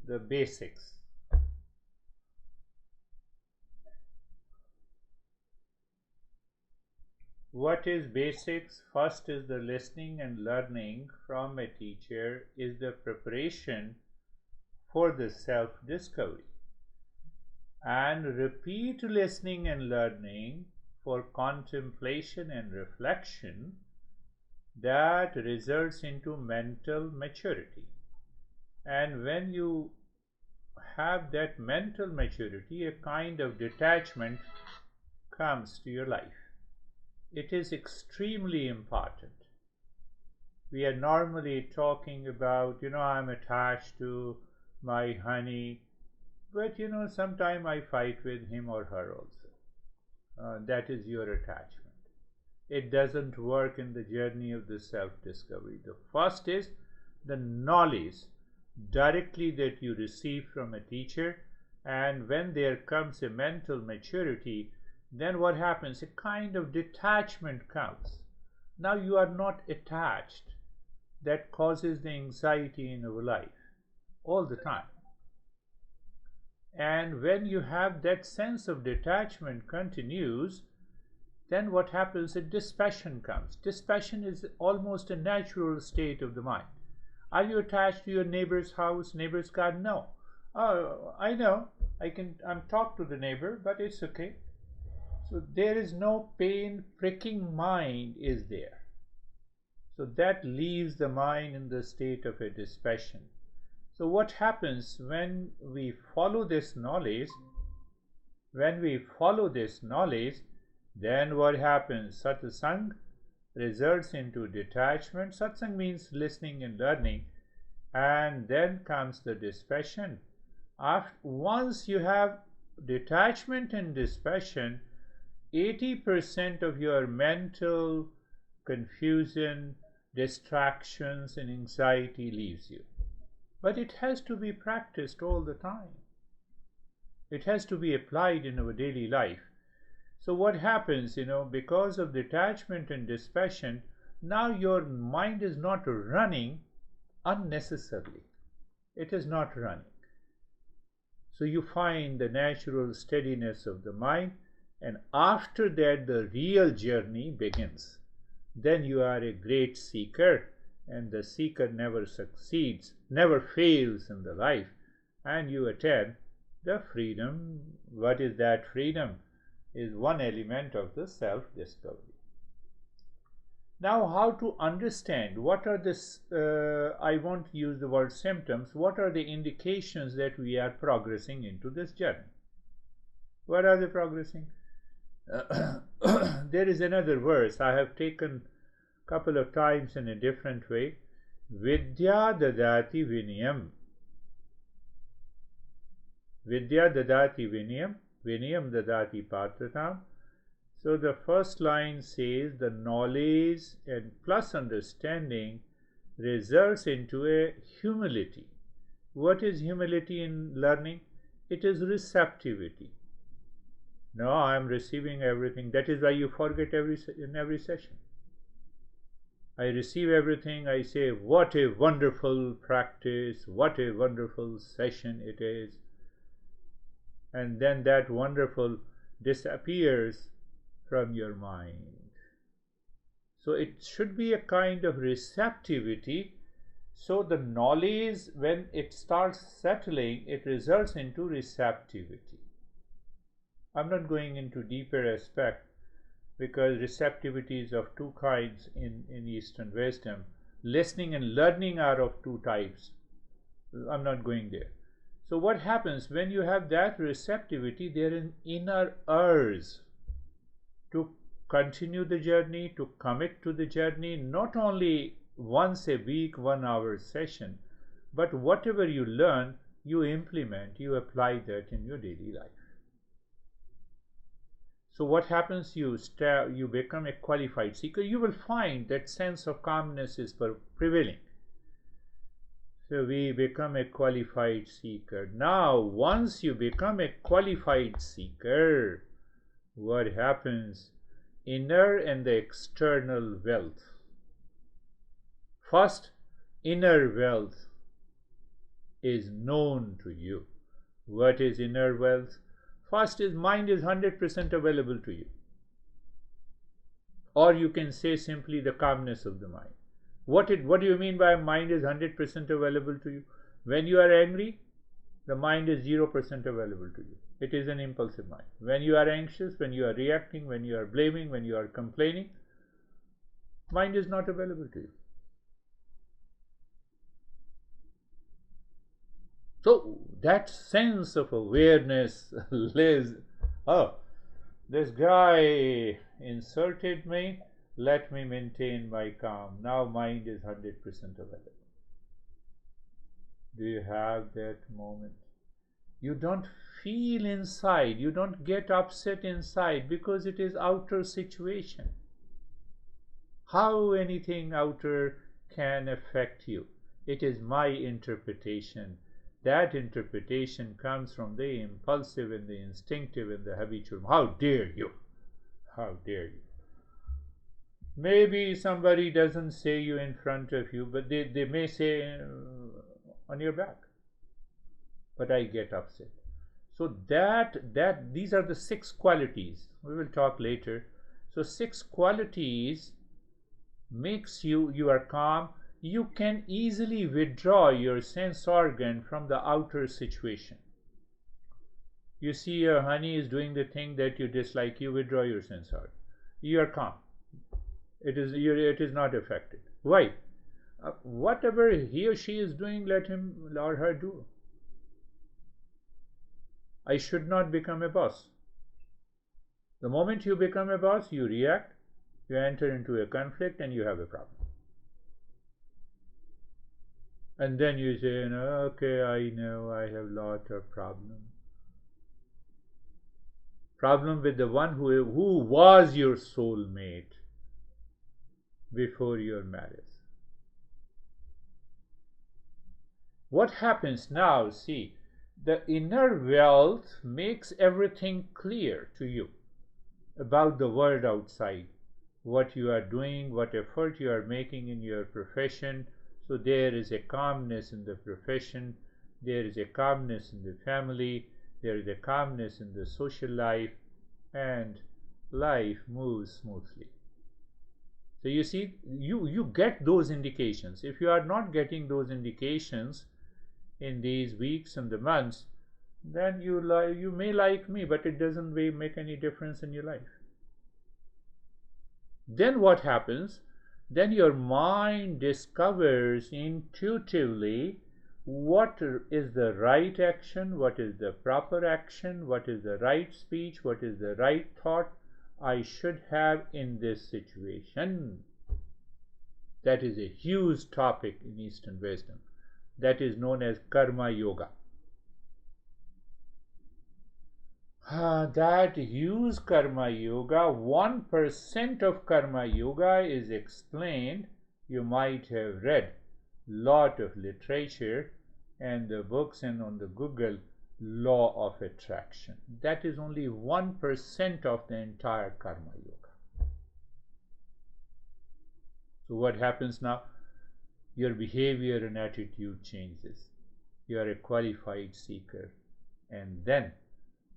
the basics. What is basics? First is the listening and learning from a teacher is the preparation for the self-discovery. And repeat listening and learning for contemplation and reflection that results into mental maturity. And when you have that mental maturity, a kind of detachment comes to your life. It is extremely important. We are normally talking about, I'm attached to my honey, but sometimes I fight with him or her also. That is your attachment. It doesn't work in the journey of the self-discovery. The first is the knowledge directly that you receive from a teacher, and when there comes a mental maturity, then what happens? A kind of detachment comes. Now you are not attached. That causes the anxiety in our life all the time. And when you have that sense of detachment continues, then what happens? A dispassion comes. Dispassion is almost a natural state of the mind. Are you attached to your neighbor's house, neighbor's garden? No. Oh, I know. I'm talk to the neighbor, but it's okay. So there is no pain, pricking mind is there. So that leaves the mind in the state of a dispassion. So what happens when we follow this knowledge? When we follow this knowledge, then what happens? Satsang results into detachment. Satsang means listening and learning, and then comes the dispassion. Once you have detachment and dispassion, 80% of your mental confusion, distractions, and anxiety leaves you. But it has to be practiced all the time. It has to be applied in our daily life. So what happens, because of detachment and dispassion, now your mind is not running unnecessarily. It is not running. So you find the natural steadiness of the mind, and after that the real journey begins. Then you are a great seeker, and the seeker never succeeds, never fails in the life, and you attain the freedom. What is that freedom? Is one element of the self-discovery. Now, how to understand what are this? I won't use the word symptoms. What are the indications that we are progressing into this journey? What are they progressing? There is another verse I have taken a couple of times in a different way. Vidya dadati vinayam. Vidya dadati vinayam. Vinayam dadati patratam. So the first line says the knowledge and plus understanding results into a humility. What is humility in learning? It is receptivity. No, I am receiving everything. That is why you forget in every session. I receive everything. I say, what a wonderful practice, what a wonderful session it is. And then that wonderful disappears from your mind. So it should be a kind of receptivity. So the knowledge, when it starts settling, it results into receptivity. I'm not going into deeper aspect because receptivity is of two kinds in Eastern wisdom. Listening and learning are of two types. I'm not going there. So what happens when you have that receptivity? There is an inner urge to continue the journey, to commit to the journey, not only once a week, 1 hour session, but whatever you learn, you implement, you apply that in your daily life. So what happens? You become a qualified seeker. You will find that sense of calmness is prevailing. So we become a qualified seeker. Now, once you become a qualified seeker, what happens? Inner and the external wealth. First, inner wealth is known to you. What is inner wealth? First is mind is 100% available to you. Or you can say simply the calmness of the mind. What do you mean by mind is 100% available to you? When you are angry, the mind is 0% available to you. It is an impulsive mind. When you are anxious, when you are reacting, when you are blaming, when you are complaining, mind is not available to you. So that sense of awareness lives. Oh, this guy insulted me. Let me maintain my calm. Now mind is 100% available. Do you have that moment? You don't feel inside. You don't get upset inside because it is outer situation. How anything outer can affect you? It is my interpretation. That interpretation comes from the impulsive and the instinctive and the habitual. How dare you? How dare you? Maybe somebody doesn't say you in front of you, but they may say on your back. But I get upset. So these are the 6 qualities. We will talk later. So 6 qualities makes you are calm. You can easily withdraw your sense organ from the outer situation. You see your honey is doing the thing that you dislike, you withdraw your sense organ. You are calm. It is not affected. Why? Whatever he or she is doing, let him or her do. I should not become a boss. The moment you become a boss, you react, you enter into a conflict, and you have a problem. And then you say, okay, I know I have a lot of problems. Problem with the one who was your soulmate before your marriage. What happens now? See, the inner wealth makes everything clear to you about the world outside, what you are doing, what effort you are making in your profession. So there is a calmness in the profession, there is a calmness in the family, there is a calmness in the social life, and life moves smoothly. So you see, you get those indications. If you are not getting those indications in these weeks and the months, then you may like me, but it doesn't make any difference in your life. Then what happens? Then your mind discovers intuitively what is the right action, what is the proper action, what is the right speech, what is the right thought I should have in this situation. That is a huge topic in Eastern wisdom. That is known as karma yoga. That huge karma yoga, 1% of karma yoga is explained. You might have read lot of literature and the books and on the Google, law of attraction. That is only 1% of the entire karma yoga. So what happens now? Your behavior and attitude changes. You are a qualified seeker, and then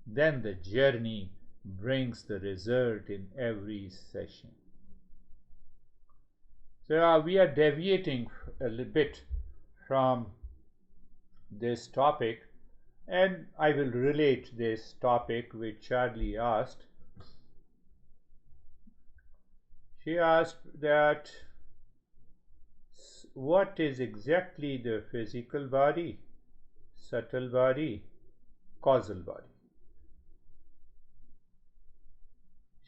the journey brings the result in every session. So we are deviating a little bit from this topic, and I will relate this topic which Charlie asked. She asked that what is exactly the physical body, subtle body, causal body?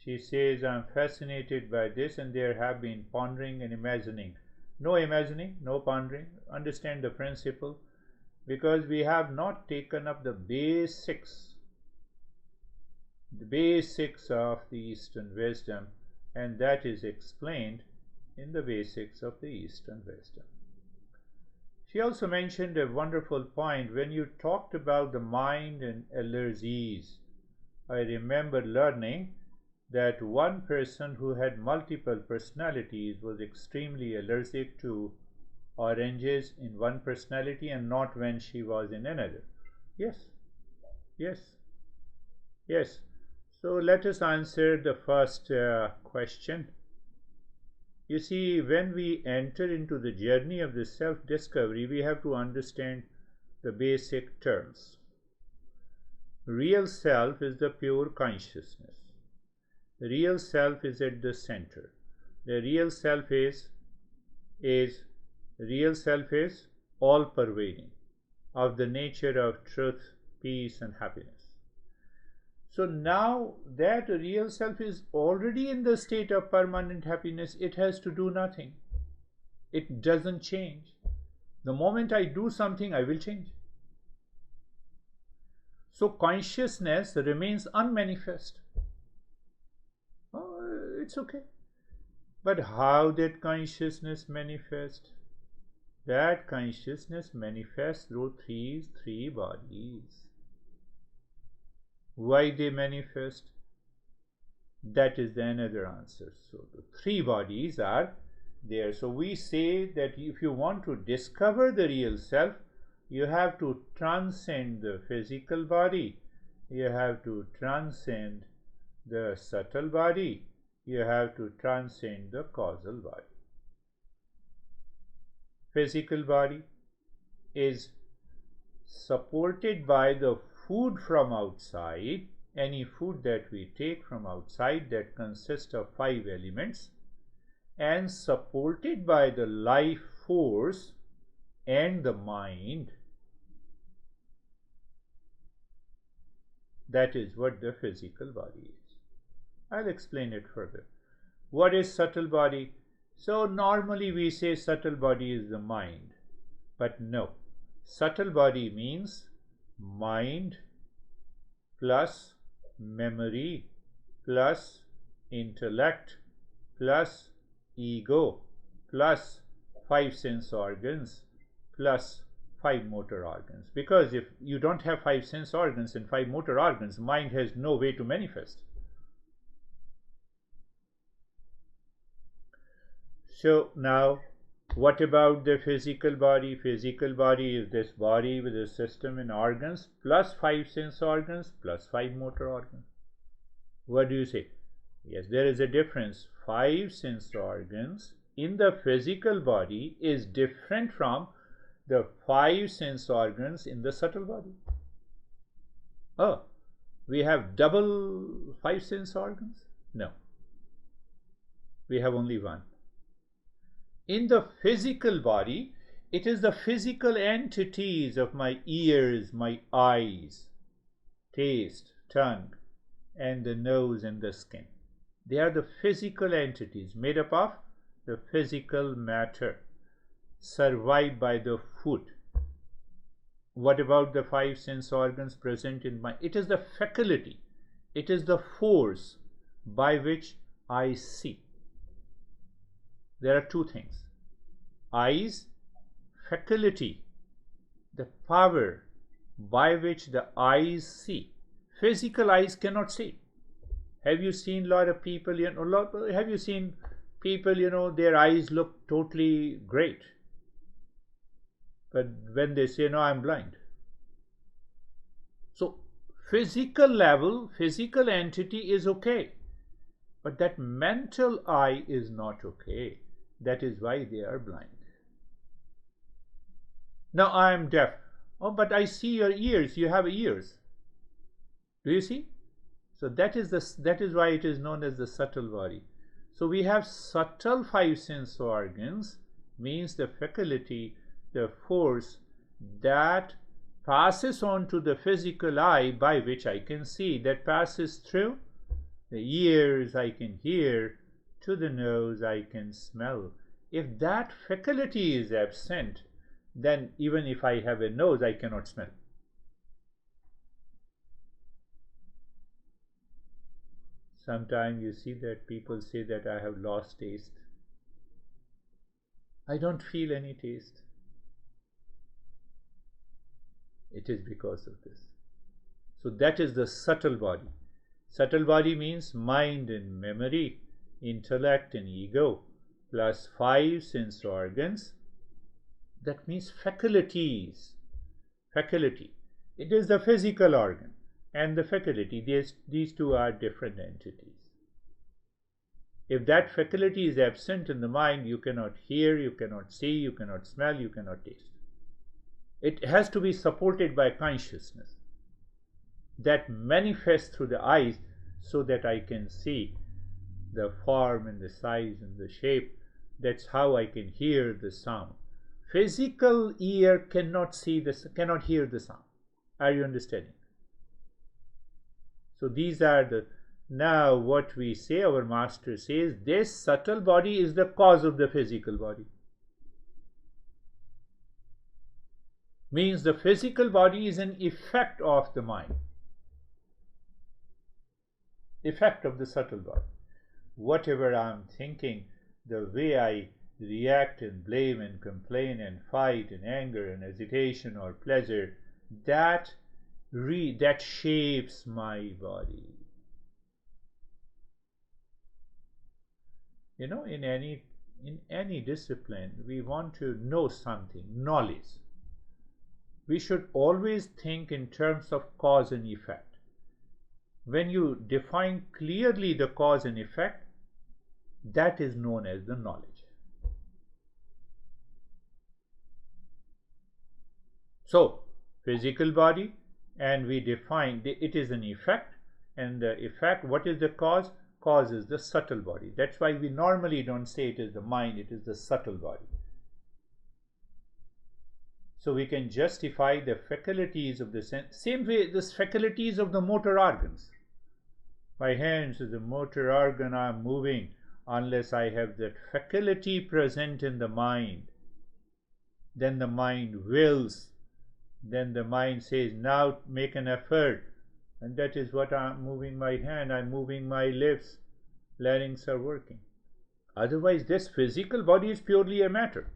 She says, I'm fascinated by this, and there have been pondering and imagining. No imagining, no pondering. Understand the principle, because we have not taken up the basics of the Eastern wisdom, and that is explained in the basics of the Eastern wisdom. She also mentioned a wonderful point when you talked about the mind and allergies. I remember learning that one person who had multiple personalities was extremely allergic to oranges in one personality and not when she was in another? Yes, yes, yes. So let us answer the first question. You see, when we enter into the journey of the self-discovery, we have to understand the basic terms. Real self is the pure consciousness. The real self is at the center. The real self is all pervading, of the nature of truth, peace and happiness. So now that real self is already in the state of permanent happiness, it has to do nothing. It doesn't change. The moment I do something, I will change. So consciousness remains unmanifest. Oh, it's okay. But how that consciousness manifests? That consciousness manifests through three bodies. Why they manifest? That is the another answer. So the three bodies are there. So we say that if you want to discover the real self, you have to transcend the physical body, you have to transcend the subtle body, you have to transcend the causal body. Physical body is supported by the food from outside, any food that we take from outside that consists of 5 elements, and supported by the life force and the mind. That is what the physical body is. I'll explain it further. What is subtle body? So normally we say subtle body is the mind, but no. Subtle body means mind plus memory plus intellect plus ego plus 5 sense organs plus 5 motor organs. Because if you don't have 5 sense organs and 5 motor organs, mind has no way to manifest. So now, what about the physical body? Physical body is this body with a system and organs plus 5 sense organs plus 5 motor organs. What do you say? Yes, there is a difference. 5 sense organs in the physical body is different from the 5 sense organs in the subtle body. Oh, we have double 5 sense organs? No, we have only one. In the physical body, it is the physical entities of my ears, my eyes, taste, tongue, and the nose and the skin. They are the physical entities made up of the physical matter, survived by the food. What about the 5 sense organs present in my? It is the faculty, it is the force by which I see. There are two things: eyes, faculty, the power by which the eyes see. Physical eyes cannot see. Have you seen a lot of people, have you seen people, their eyes look totally great, but when they say, no, I'm blind. So physical level, physical entity is okay, but that mental eye is not okay. That is why they are blind. Now I am deaf. Oh, but I see your ears. You have ears. Do you see? So that is why it is known as the subtle body. So we have subtle 5 sense organs, means the faculty, the force that passes on to the physical eye by which I can see, that passes through the ears, I can hear, to the nose, I can smell. If that faculty is absent, then even if I have a nose, I cannot smell. Sometimes you see that people say that I have lost taste. I don't feel any taste. It is because of this. So that is the subtle body. Subtle body means mind and memory, intellect and ego, plus 5 sense organs, That means faculties. Faculty. It is the physical organ and the faculty. These two are different entities. If that faculty is absent in the mind, you cannot hear, you cannot see, you cannot smell, you cannot taste. It has to be supported by consciousness that manifests through the eyes so that I can see the form and the size and the shape. That's how I can hear the sound. Physical ear cannot hear the sound. Are you understanding? So these are the, now what we say, our master says, this subtle body is the cause of the physical body. Means the physical body is an effect of the mind. Effect of the subtle body. Whatever I'm thinking, the way I react and blame and complain and fight and anger and hesitation or pleasure, that shapes my body. You know, in any discipline, we want to know something, knowledge. We should always think in terms of cause and effect. When you define clearly the cause and effect, that is known as the knowledge. So, physical body, and we define it is an effect, and the effect, what is the cause? Cause is the subtle body. That's why we normally don't say it is the mind, it is the subtle body. So we can justify the faculties of the sense. Same way, the faculties of the motor organs. My hands is a motor organ, I'm moving. Unless I have that faculty present in the mind, then the mind wills. Then the mind says, now make an effort. And that is what I'm moving my hand, I'm moving my lips. Larynx are working. Otherwise, this physical body is purely a matter.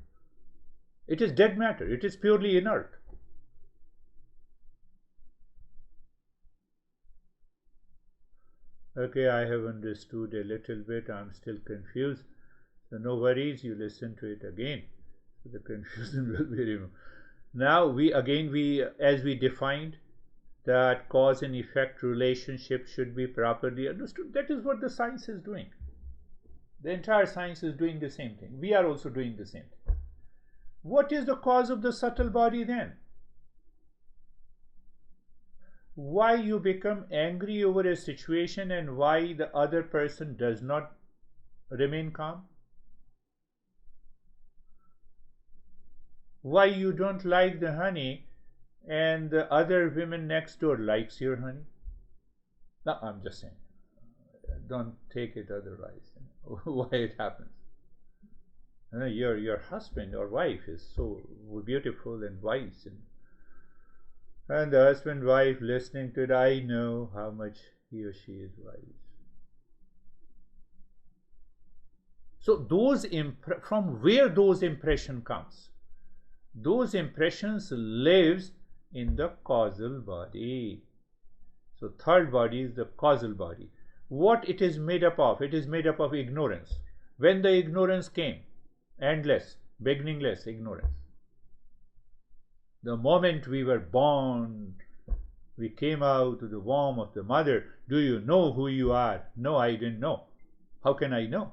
It is dead matter. It is purely inert. Okay, I have understood a little bit. I'm still confused. So no worries, you listen to it again. So the confusion will be removed. Now as we defined that cause and effect relationship should be properly understood. That is what the science is doing. The entire science is doing the same thing. We are also doing the same thing. What is the cause of the subtle body then? Why you become angry over a situation and why the other person does not remain calm? Why you don't like the honey and the other women next door likes your honey? No, I'm just saying. Don't take it otherwise. Why it happens? Your husband or wife is so beautiful and wise, and the husband and wife listening to it, I know how much he or she is wise. So from where those impression comes? Those impressions lives in the causal body. So third body is the causal body. What it is made up of? It is made up of ignorance. When the ignorance came, endless, beginningless ignorance. The moment we were born, we came out to the womb of the mother. Do you know who you are? No, I didn't know. How can I know?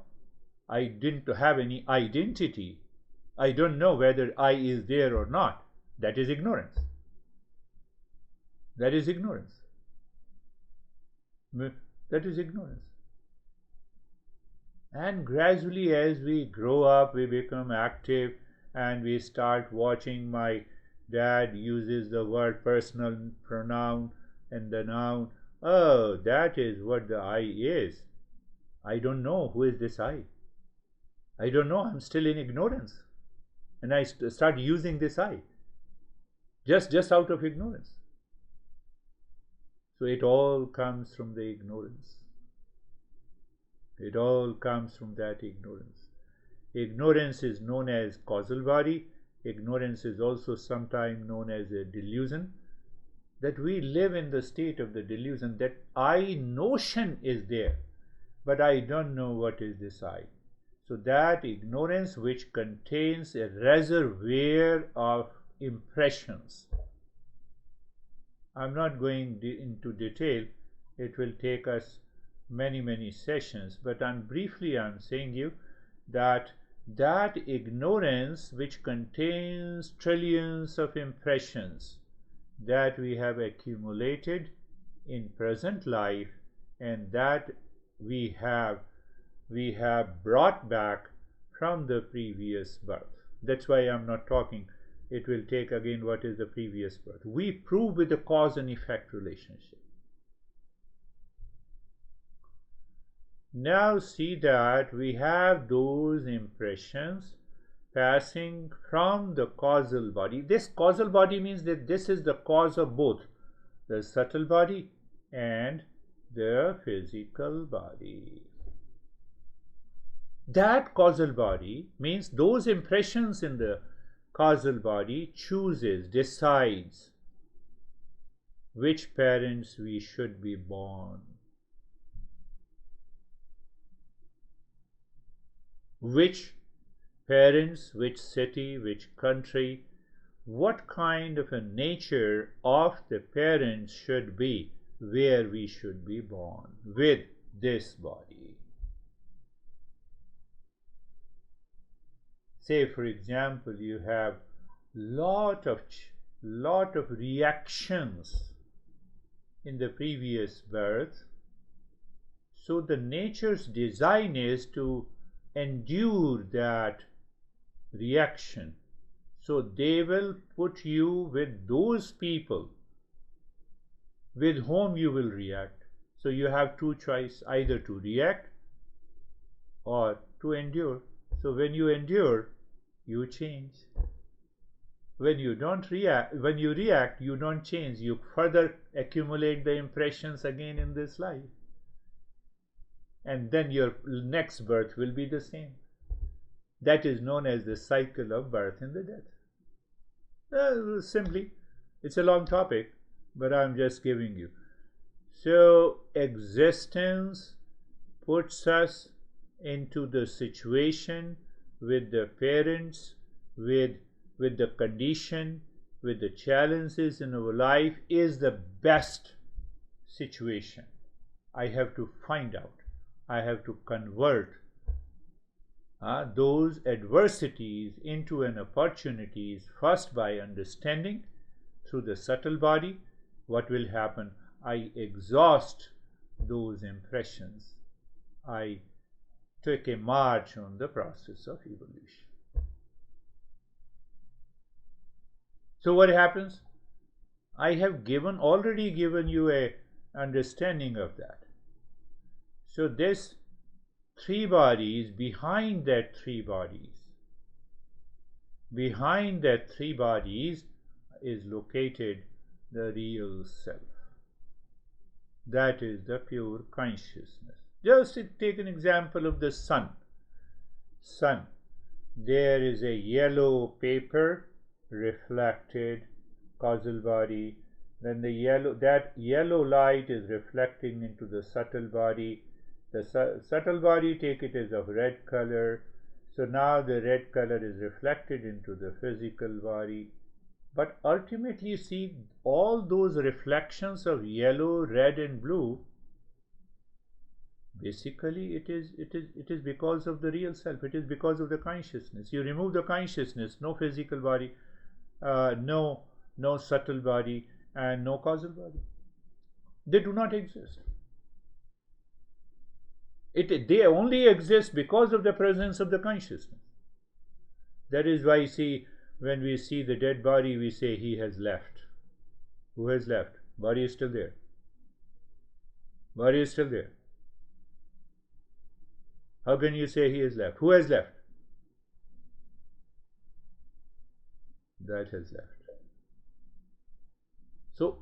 I didn't have any identity. I don't know whether I is there or not. That is ignorance. That is ignorance. That is ignorance. And gradually as we grow up, we become active and we start watching. My dad uses the word personal pronoun and the noun. Oh, that is what the I is. I don't know who is this I. I don't know. I'm still in ignorance. And I start using this I. Just out of ignorance. So it all comes from the ignorance. It all comes from that ignorance. Ignorance is known as causal body. Ignorance is also sometimes known as a delusion. That we live in the state of the delusion that I notion is there, but I don't know what is this I. So that ignorance which contains a reservoir of impressions. I'm not going into detail, it will take us many sessions, but I'm saying you that ignorance which contains trillions of impressions that we have accumulated in present life, and that we have brought back from the previous birth. That's why I'm not talking. It will take again what is the previous birth. We prove with the cause and effect relationship. Now see that we have those impressions passing from the causal body. This causal body means that this is the cause of both the subtle body and the physical body. That causal body means those impressions in the causal body decides which parents we should be born, which parents, which city, which country, what kind of a nature of the parents should be, where we should be born with this body. Say, for example, you have lot of reactions in the previous birth, so the nature's design is to endure that reaction. So they will put you with those people with whom you will react. So you have two choices, either to react or to endure. So when you endure, you change. When you react, you don't change. You further accumulate the impressions again in this life. And then your next birth will be the same. That is known as the cycle of birth and the death. Simply, it's a long topic, but I'm just giving you. So existence puts us into the situation with the parents, with the condition, with the challenges in our life is the best situation. I have to find out. I have to convert those adversities into an opportunities, first by understanding through the subtle body. What will happen? I exhaust those impressions. I take a march on the process of evolution. So what happens? I have already given you a understanding of that. So this three bodies, behind that three bodies is located the real self. That is the pure consciousness. Just take an example of the sun. There is a yellow paper reflected causal body. Then that yellow light is reflecting into the subtle body. The subtle body, take it as of red color. So now the red color is reflected into the physical body. But ultimately, see, all those reflections of yellow, red and blue, basically it is because of the real self. It is because of the consciousness. You remove the consciousness, no physical body, no subtle body, and no causal body. They do not exist. They only exist because of the presence of the consciousness. That is why, see, when we see the dead body, we say he has left. Who has left? Body is still there. Body is still there. How can you say he has left? Who has left? That has left. So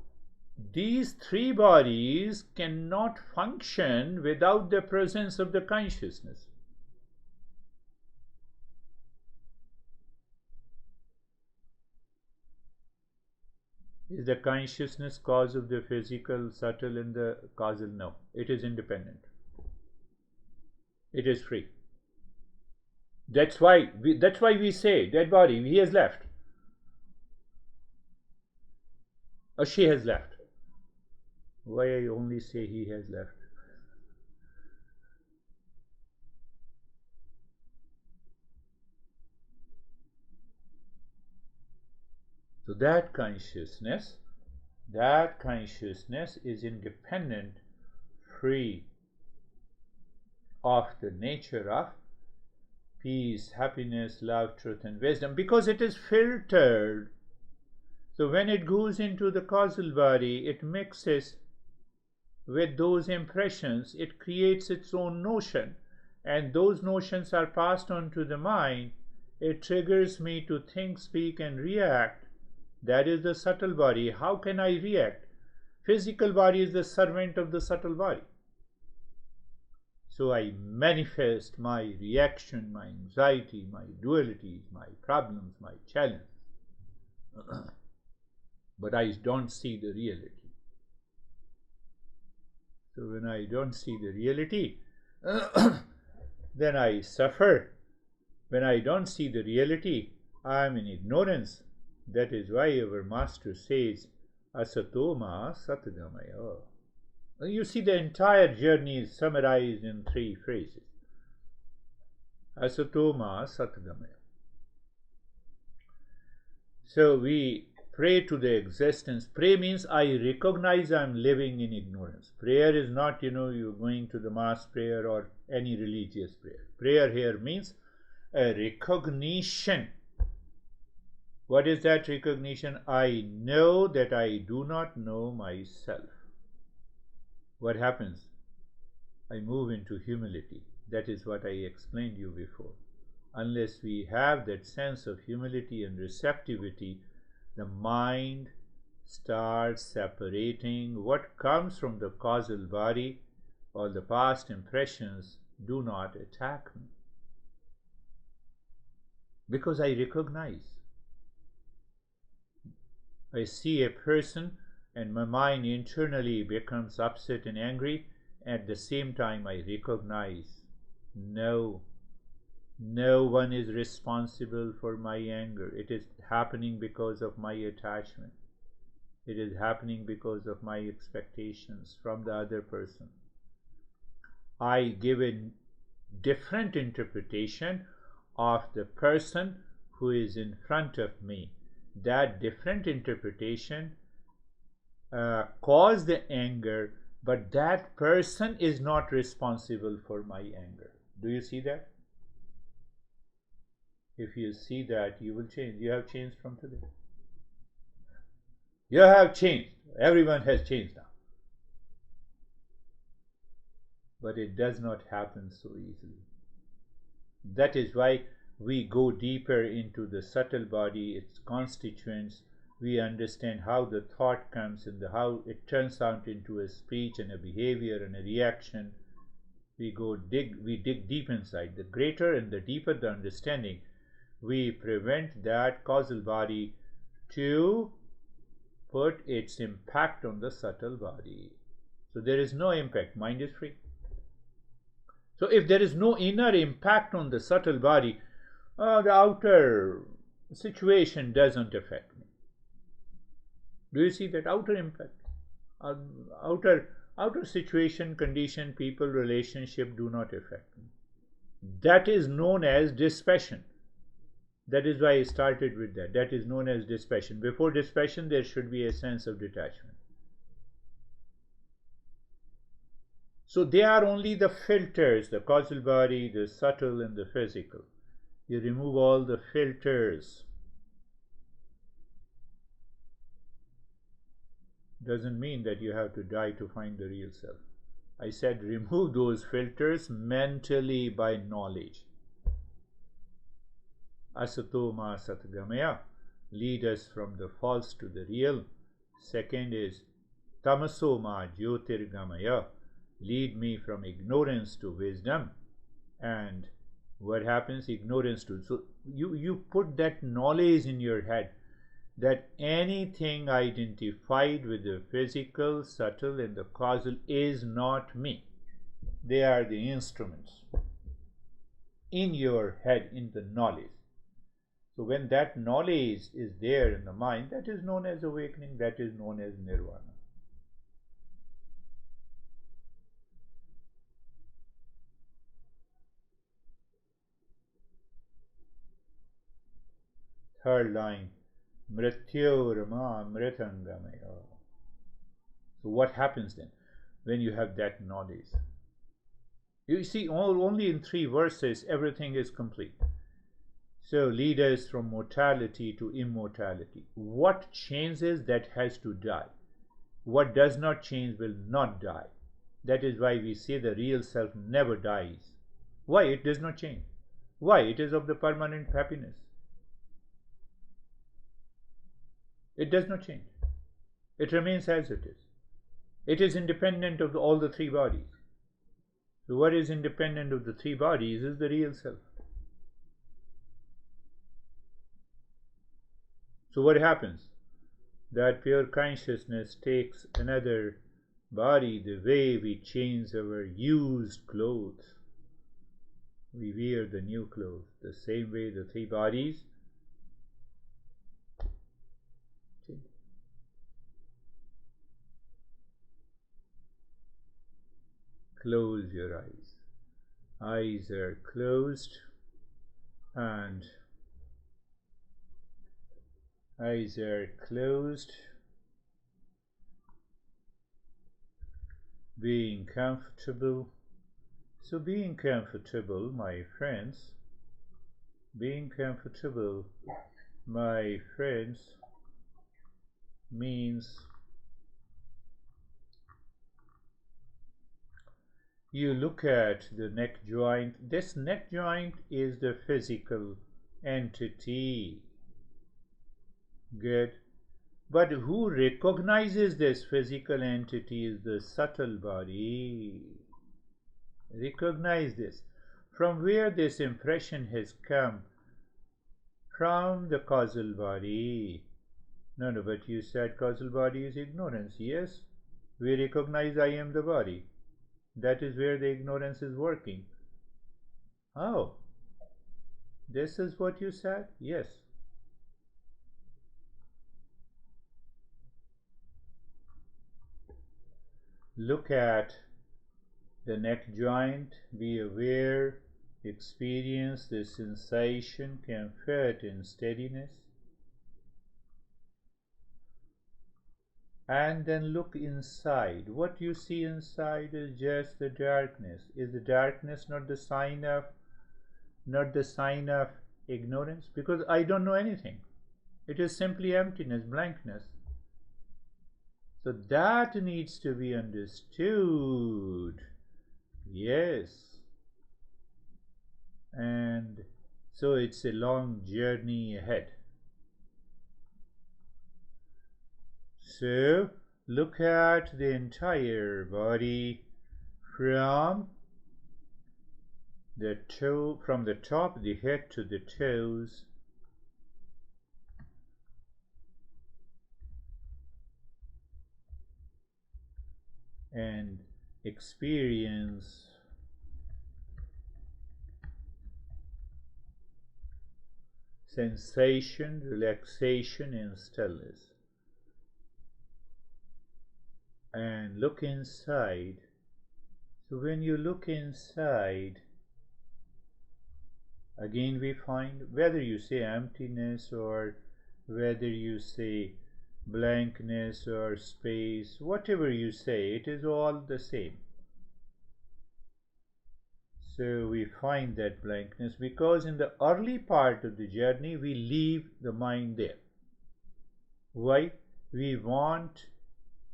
these three bodies cannot function without the presence of the consciousness. Is the consciousness cause of the physical, subtle, and the causal? No. It is independent. It is free. That's why we say dead body, he has left or she has left. Why I only say he has left? So that consciousness is independent, free of the nature of peace, happiness, love, truth, and wisdom, because it is filtered. So when it goes into the causal body, it mixes with those impressions, it creates its own notion, and those notions are passed on to the mind. It triggers me to think, speak, and react. That is the subtle body. How can I react? Physical body is the servant of the subtle body. So I manifest my reaction, my anxiety, my dualities, my problems, my challenges. But I don't see the reality. So when I don't see the reality, then I suffer. When I don't see the reality, I am in ignorance. That is why our master says, asatoma satgamaya. You see, the entire journey is summarized in 3 phrases. Asatoma satgamaya. So we pray to the existence. Pray means I recognize I am living in ignorance. Prayer is not, you're going to the mass prayer or any religious prayer. Prayer here means a recognition. What is that recognition? I know that I do not know myself. What happens? I move into humility. That is what I explained to you before. Unless we have that sense of humility and receptivity, the mind starts separating what comes from the causal body. All the past impressions do not attack me, because I recognize. I see a person and my mind internally becomes upset and angry. At the same time, I recognize, no one is responsible for my anger. It is happening because of my attachment. It is happening because of my expectations from the other person. I give a different interpretation of the person who is in front of me. That different interpretation caused the anger, but that person is not responsible for my anger. Do you see that? If you see that, you will change. You have changed from today. You have changed. Everyone has changed now. But it does not happen so easily. That is why we go deeper into the subtle body, its constituents. We understand how the thought comes and how it turns out into a speech and a behavior and a reaction. We dig deep inside. The greater and the deeper the understanding, we prevent that causal body to put its impact on the subtle body. So there is no impact. Mind is free. So if there is no inner impact on the subtle body, the outer situation doesn't affect me. Do you see that? Outer impact, outer situation, condition, people, relationship do not affect me. That is known as dispassion. That is why I started with that. That is known as dispassion. Before dispassion, there should be a sense of detachment. So they are only the filters, the causal body, the subtle and the physical. You remove all the filters. Doesn't mean that you have to die to find the real self. I said remove those filters mentally by knowledge. Asatoma satgamaya, lead us from the false to the real. Second is tamasoma jyotirgamaya, lead me from ignorance to wisdom. And what happens? Ignorance to. So you put that knowledge in your head that anything identified with the physical, subtle, and the causal is not me. They are the instruments. in your head, in the knowledge. So when that knowledge is there in the mind, that is known as awakening, that is known as nirvana. Third line, mrityorma mritangamaya. So what happens then when you have that knowledge? You see, only in 3 verses everything is complete. So lead us from mortality to immortality. What changes, that has to die. What does not change will not die. That is why we say the real self never dies. Why? It does not change. Why? It is of the permanent happiness. It does not change. It remains as it is. It is independent of all the 3 bodies. So what is independent of the 3 bodies is the real self. So what happens? That pure consciousness takes another body, the way we change our used clothes. We wear the new clothes. The same way the 3 bodies change. Close your eyes. Eyes are closed and eyes are closed. Being comfortable. So being comfortable, my friends, being comfortable, my friends, means you look at the neck joint. This neck joint is the physical entity. Good. But who recognizes this physical entity is the subtle body. Recognize this. From where this impression has come? From the causal body. No, but you said causal body is ignorance. Yes, we recognize I am the body. That is where the ignorance is working. Oh, this is what you said? Yes. Look at the neck joint, be aware, experience the sensation, comfort and steadiness. And then look inside. What you see inside is just the darkness. Is the darkness not the sign of ignorance? Because I don't know anything. It is simply emptiness, blankness. So that needs to be understood. Yes. And so it's a long journey ahead. So look at the entire body from the top of the head to the toes. And experience sensation, relaxation and stillness. And look inside. So when you look inside, again we find, whether you say emptiness or whether you say blankness or space, whatever you say, it is all the same. So we find that blankness because in the early part of the journey we leave the mind there. Why? We want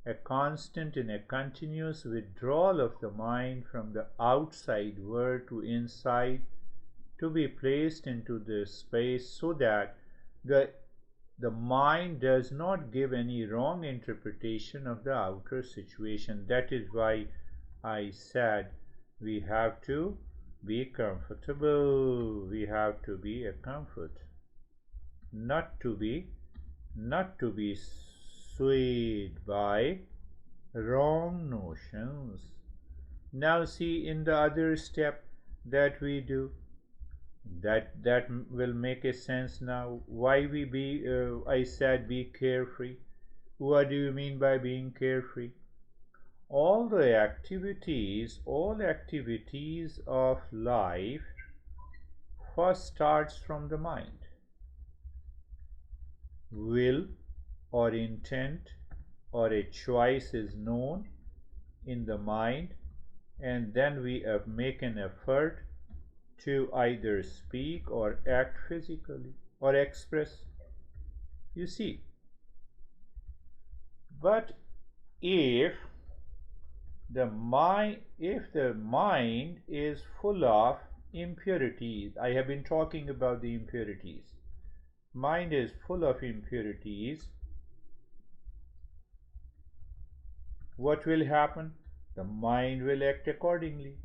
a constant and a continuous withdrawal of the mind from the outside world to inside, to be placed into the space so that the mind does not give any wrong interpretation of the outer situation. That is why I said we have to be comfortable. We have to be a comfort, not to be swayed by wrong notions. Now see in the other step that we do, That will make a sense now. Why we be? I said be carefree. What do you mean by being carefree? All activities of life first starts from the mind. Will or intent or a choice is known in the mind, and then we make an effort to either speak or act physically or express. You see, but if the mind is full of impurities, I have been talking about the impurities. Mind is full of impurities. What will happen? The mind will act accordingly.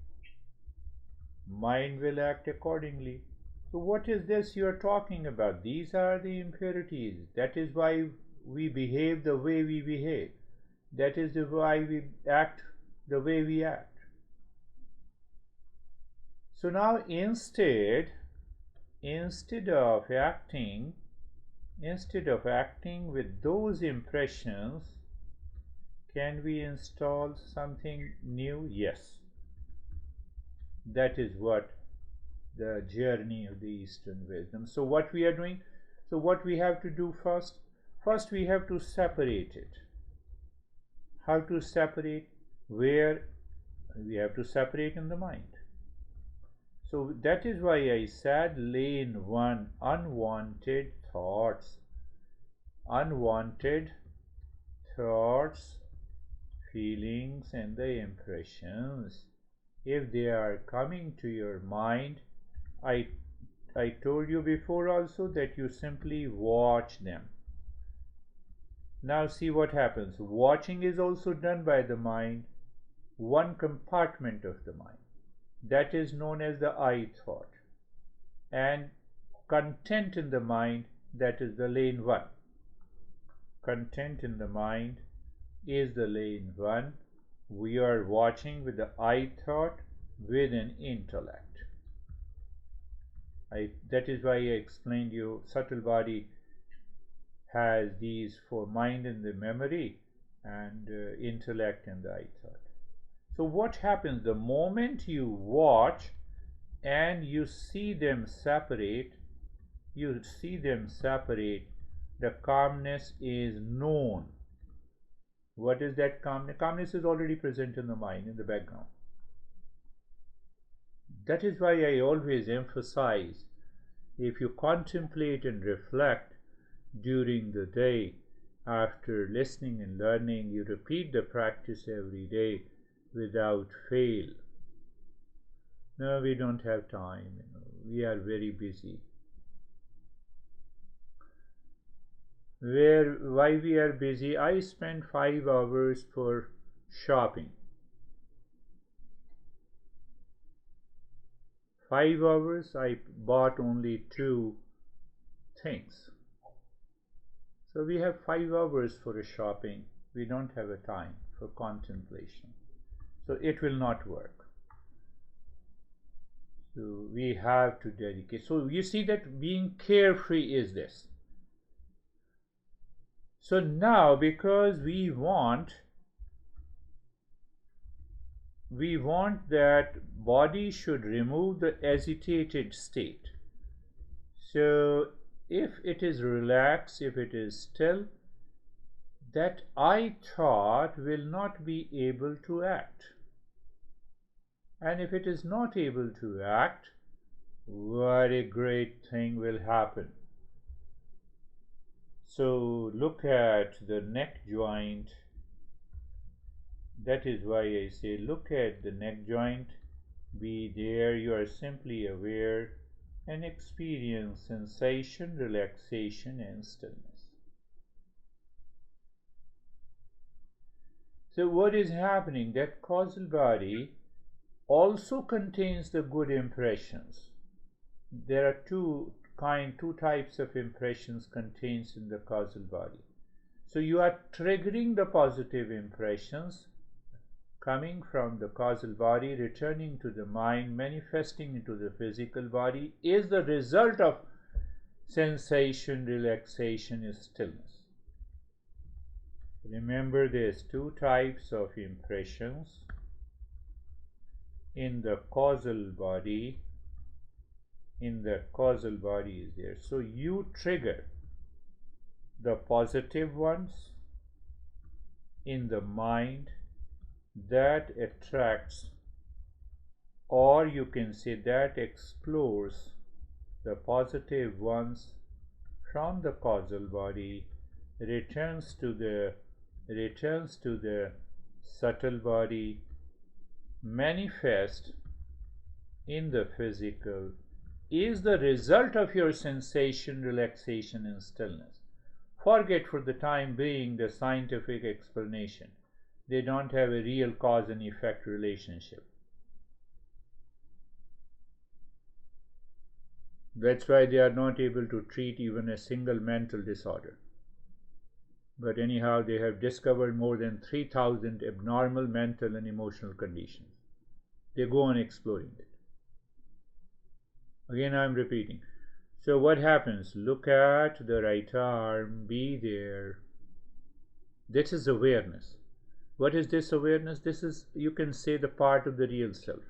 Mind will act accordingly. So what is this you are talking about? These are the impurities. That is why we behave the way we behave. That is why we act the way we act. So now instead of acting with those impressions, can we install something new? Yes. That is what the journey of the Eastern wisdom. So what we are doing, so what we have to do first we have to separate it. How to separate? Where? We have to separate in the mind. So that is why I said lane 1, unwanted thoughts, feelings and the impressions. If they are coming to your mind, I told you before also that you simply watch them. Now see what happens. Watching is also done by the mind, one compartment of the mind. That is known as the I thought. And content in the mind, that is the lane 1. Content in the mind is the lane 1. We are watching with the I thought with an intellect. That is why I explained you subtle body has these for mind and the memory and intellect and the I thought. So what happens the moment you watch and you see them separate, the calmness is known. What is that calmness? Calmness is already present in the mind, in the background. That is why I always emphasize, if you contemplate and reflect during the day, after listening and learning, you repeat the practice every day without fail. No, we don't have time, we are very busy. Why we are busy? I spend 5 hours for shopping. 5 hours, I bought only 2 things. So we have 5 hours for a shopping. We don't have a time for contemplation. So it will not work. So we have to dedicate. So you see that being carefree is this. So now, because we want that body should remove the agitated state. So if it is relaxed, if it is still, that I thought will not be able to act. And if it is not able to act, what a great thing will happen. So look at the neck joint. That is why I say look at the neck joint, be there, you are simply aware and experience sensation, relaxation and stillness. So what is happening? That causal body also contains the good impressions. There are two types of impressions contained in the causal body. So you are triggering the positive impressions coming from the causal body, returning to the mind, manifesting into the physical body, is the result of sensation, relaxation, and stillness. Remember, there's two types of impressions in the causal body. In the causal body is there. So you trigger the positive ones in the mind that attracts, or you can say that explores the positive ones from the causal body, returns to the subtle body, manifest in the physical, is the result of your sensation, relaxation, and stillness. Forget for the time being the scientific explanation. They don't have a real cause and effect relationship. That's why they are not able to treat even a single mental disorder. But anyhow, they have discovered more than 3,000 abnormal mental and emotional conditions. They go on exploring it. Again, I'm repeating. So what happens? Look at the right arm, be there. This is awareness. What is this awareness? This is, you can say, the part of the real self.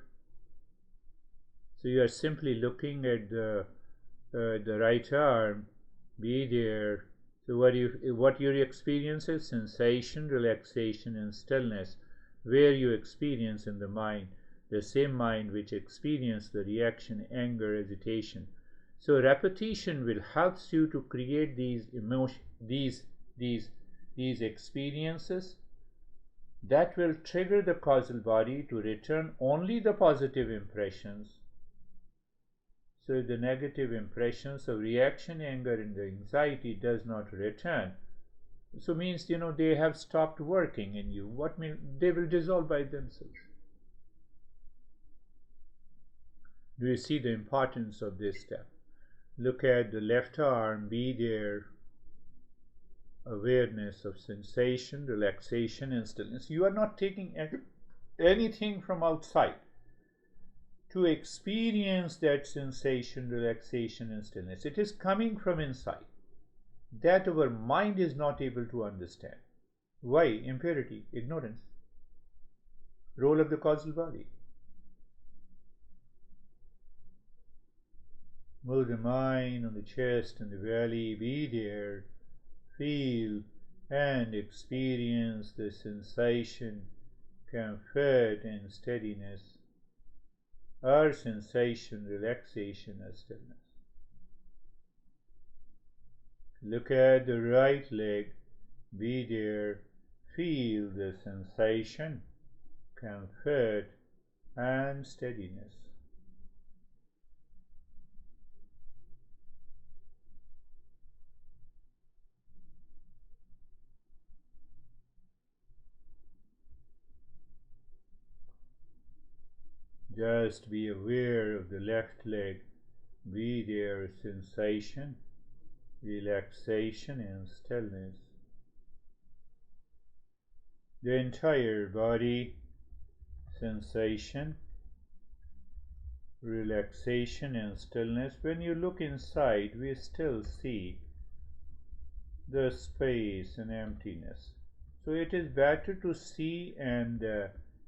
So you are simply looking at the right arm, be there. So what your experience is? Sensation, relaxation, and stillness, where you experience in the mind, the same mind which experienced the reaction, anger, agitation. So repetition will help you to create these these experiences that will trigger the causal body to return only the positive impressions. So the negative impressions of reaction, anger, and anxiety does not return. So means, they have stopped working in you. What means they will dissolve by themselves. Do you see the importance of this step? Look at the left arm, be there. Awareness of sensation, relaxation, and stillness. You are not taking anything from outside to experience that sensation, relaxation, and stillness. It is coming from inside that our mind is not able to understand. Why? Impurity, ignorance. Role of the causal body. Move the mind on the chest and the belly, be there. Feel and experience the sensation, comfort, and steadiness, or sensation, relaxation, or stillness. Look at the right leg, be there, feel the sensation, comfort, and steadiness. Just be aware of the left leg, be there, sensation, relaxation, and stillness. The entire body, sensation, relaxation, and stillness. When you look inside, we still see the space and emptiness. So it is better to see and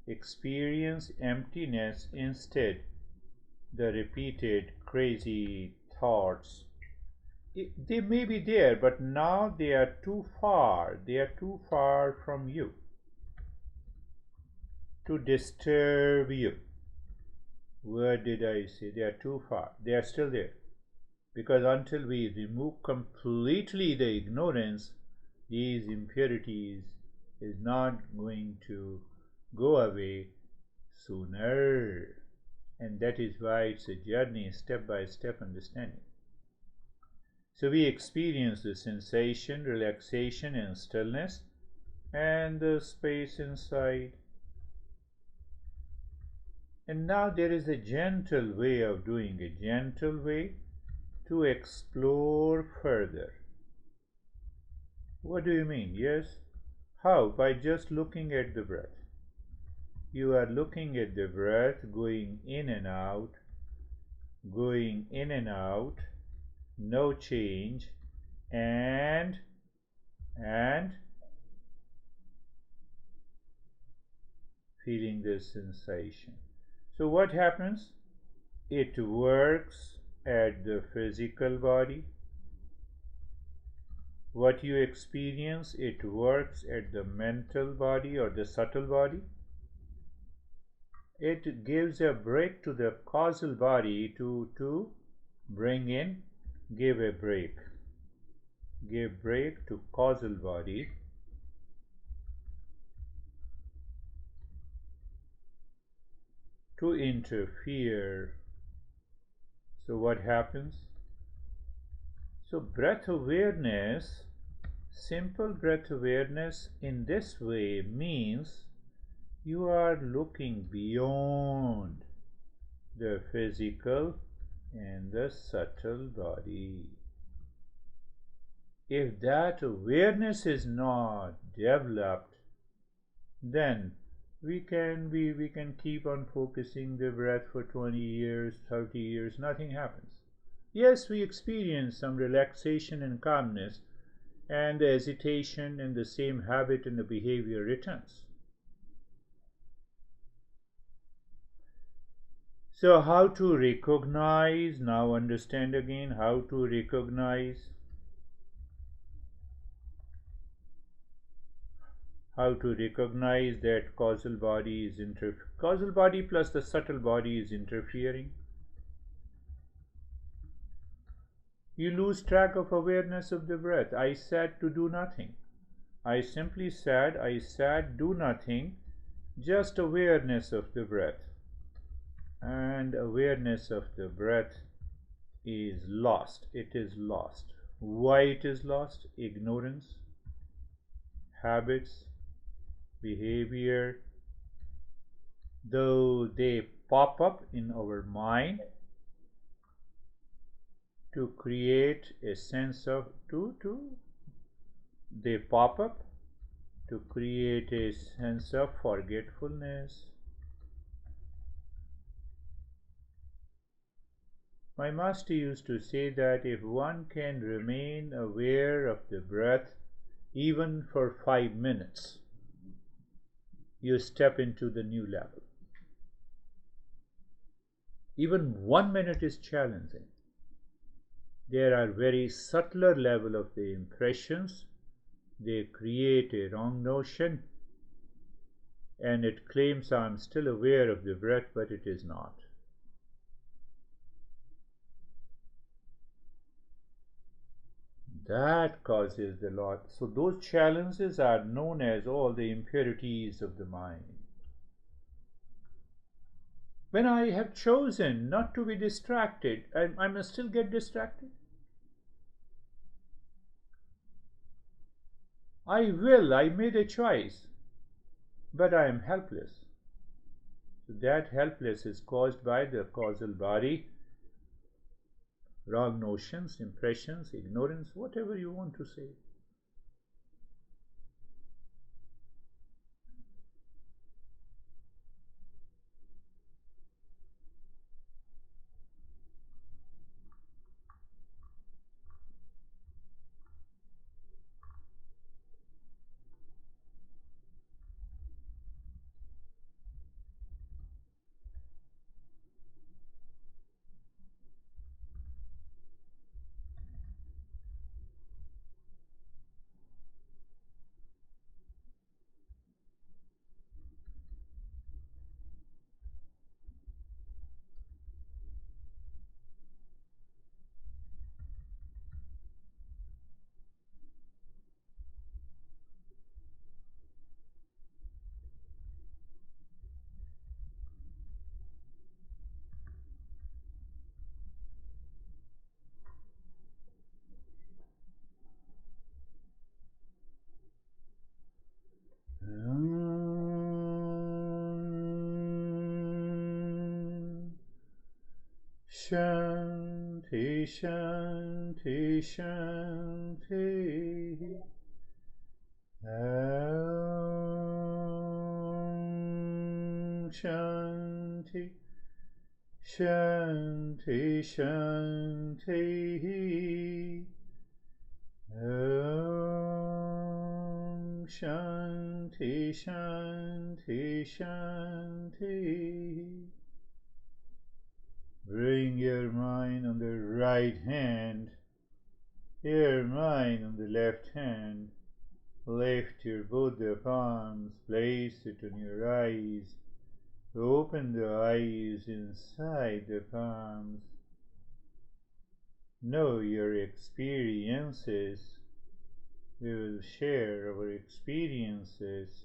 experience emptiness instead the repeated crazy thoughts. They may be there, but now they are too far. They are too far from you to disturb you. What did I say? They are too far. They are still there. Because until we remove completely the ignorance, these impurities is not going to go away sooner. And that is why it's a journey, step by step understanding. So we experience the sensation, relaxation, and stillness, and the space inside. And now there is a gentle way of doing it, gentle way to explore further. What do you mean? Yes. How? By just looking at the breath. You are looking at the breath going in and out, going in and out, no change, and feeling this sensation. So what happens? It works at the physical body. What you experience, it works at the mental body or the subtle body. It gives a break to the causal body to bring in, give a break. Give break to causal body to interfere. So what happens? So breath awareness, simple breath awareness in this way means you are looking beyond the physical and the subtle body. If that awareness is not developed, then we can keep on focusing the breath for 20 years, 30 years, nothing happens. Yes, we experience some relaxation and calmness, and the hesitation and the same habit and the behavior returns. So how to recognize, now understand again how to recognize, that causal body is causal body plus the subtle body is interfering. You lose track of awareness of the breath. I sat to do nothing. I simply sat, do nothing, just awareness of the breath. And awareness of the breath is lost. It is lost. Why it is lost? Ignorance, habits, behavior, though they pop up in our mind to create a sense of they pop up to create a sense of forgetfulness. My master used to say that if one can remain aware of the breath even for 5 minutes, you step into the new level. Even 1 minute is challenging. There are very subtler level of the impressions. They create a wrong notion, and it claims I'm still aware of the breath, but it is not. That causes the lot. So those challenges are known as all the impurities of the mind. When I have chosen not to be distracted, I must still get distracted. I made a choice, but I am helpless. So that helplessness is caused by the causal body, wrong notions, impressions, ignorance, whatever you want to say. Shanti, Shanti, Shanti. Om. Shanti, Shanti, Shanti. Om Shanti, Shanti, Shanti. Bring your mind on the right hand, your mind on the left hand. Lift your both the palms, place it on your eyes. Open the eyes inside the palms. Know your experiences. We will share our experiences.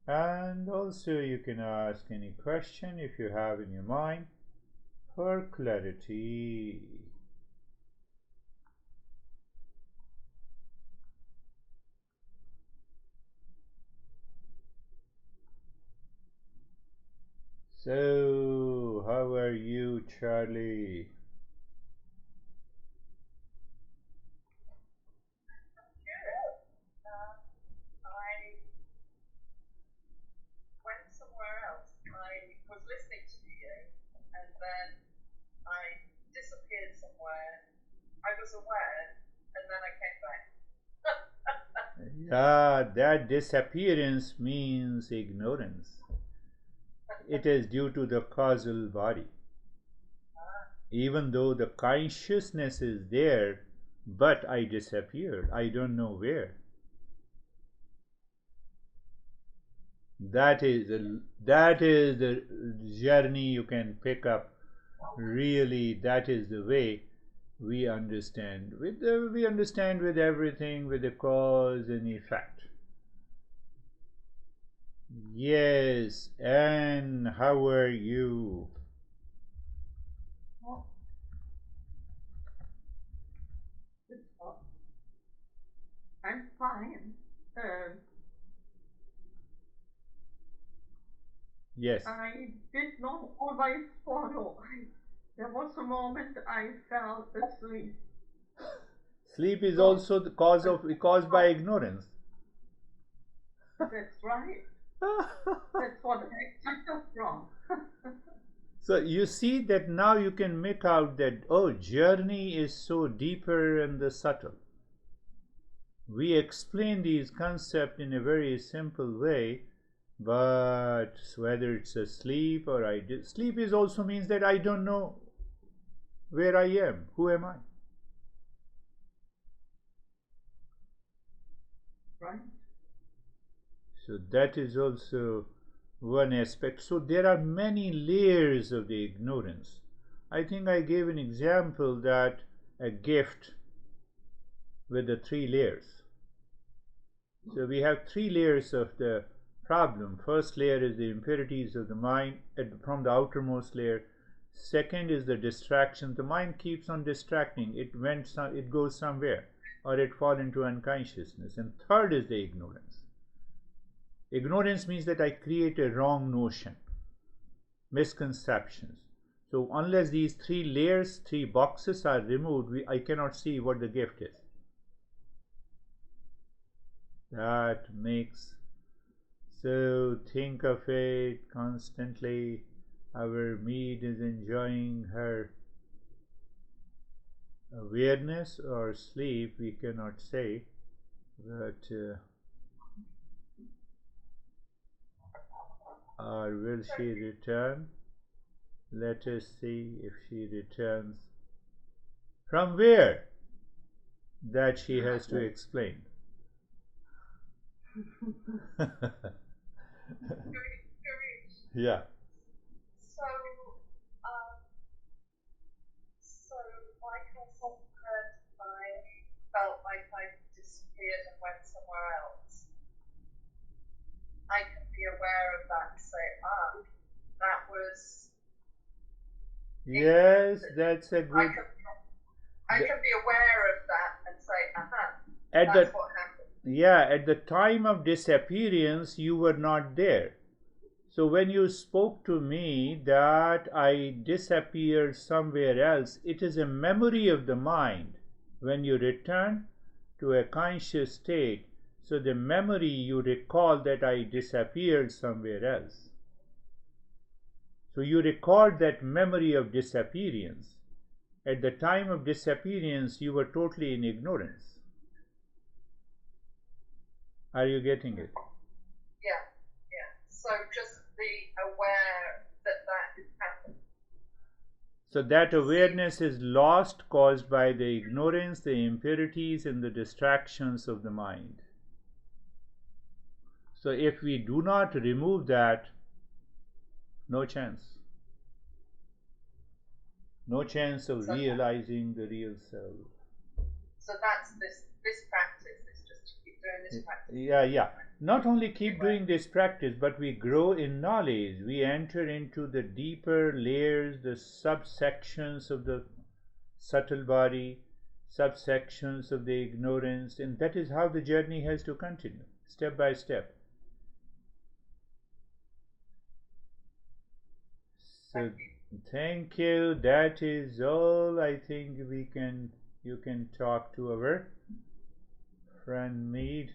And also you can ask any question if you have in your mind for clarity. So, how are you, Charlie? Aware, and then I came back. Yeah, that disappearance means ignorance. It is due to the causal body. Even though the consciousness is there, but I disappeared. I don't know where. That is the journey you can pick up. Really, that is the way we understand. We understand with everything, with the cause and effect. Yes, and how are you? I'm fine. Yes. I did not always follow. There was a moment I fell asleep. Sleep is also the caused by ignorance. That's right. That's what I suffer from. So you see that now you can make out that, oh, journey is so deeper and the subtle. We explain these concepts in a very simple way, but whether it's a sleep or sleep is also means that I don't know where I am, who am I? Right. So that is also one aspect. So there are many layers of the ignorance. I think I gave an example that a gift with the 3 layers. So we have 3 layers of the problem. First layer is the impurities of the mind from the outermost layer. Second is the distraction. The mind keeps on distracting. It goes somewhere, or it falls into unconsciousness. And third is the ignorance. Ignorance means that I create a wrong notion, misconceptions. So unless these 3 layers, 3 boxes are removed, I cannot see what the gift is. That makes, so think of it constantly. Our mead is enjoying her awareness or sleep, we cannot say, but or will she return? Let us see if she returns. From where? That she has to explain. Yeah. So, like I said, I felt like I disappeared and went somewhere else. I can be aware of that and say, that was. Yes, that's a good. I can be aware of that and say, that's what happened. Yeah, at the time of disappearance, you were not there. So when you spoke to me that I disappeared somewhere else, it is a memory of the mind. When you return to a conscious state, so the memory you recall that I disappeared somewhere else. So you record that memory of disappearance. At the time of disappearance, you were totally in ignorance. Are you getting it? Yeah, yeah. So just be aware that that is happening. So that awareness is lost, caused by the ignorance, the impurities, and the distractions of the mind. So if we do not remove that, no chance. No chance of realizing the real self. So that's this practice, is just to keep doing this practice. Yeah. Not only keep doing this practice, but we grow in knowledge. We enter into the deeper layers, the subsections of the subtle body, subsections of the ignorance, and that is how the journey has to continue, step by step. So thank you. That is all I think you can talk to our friend Mead.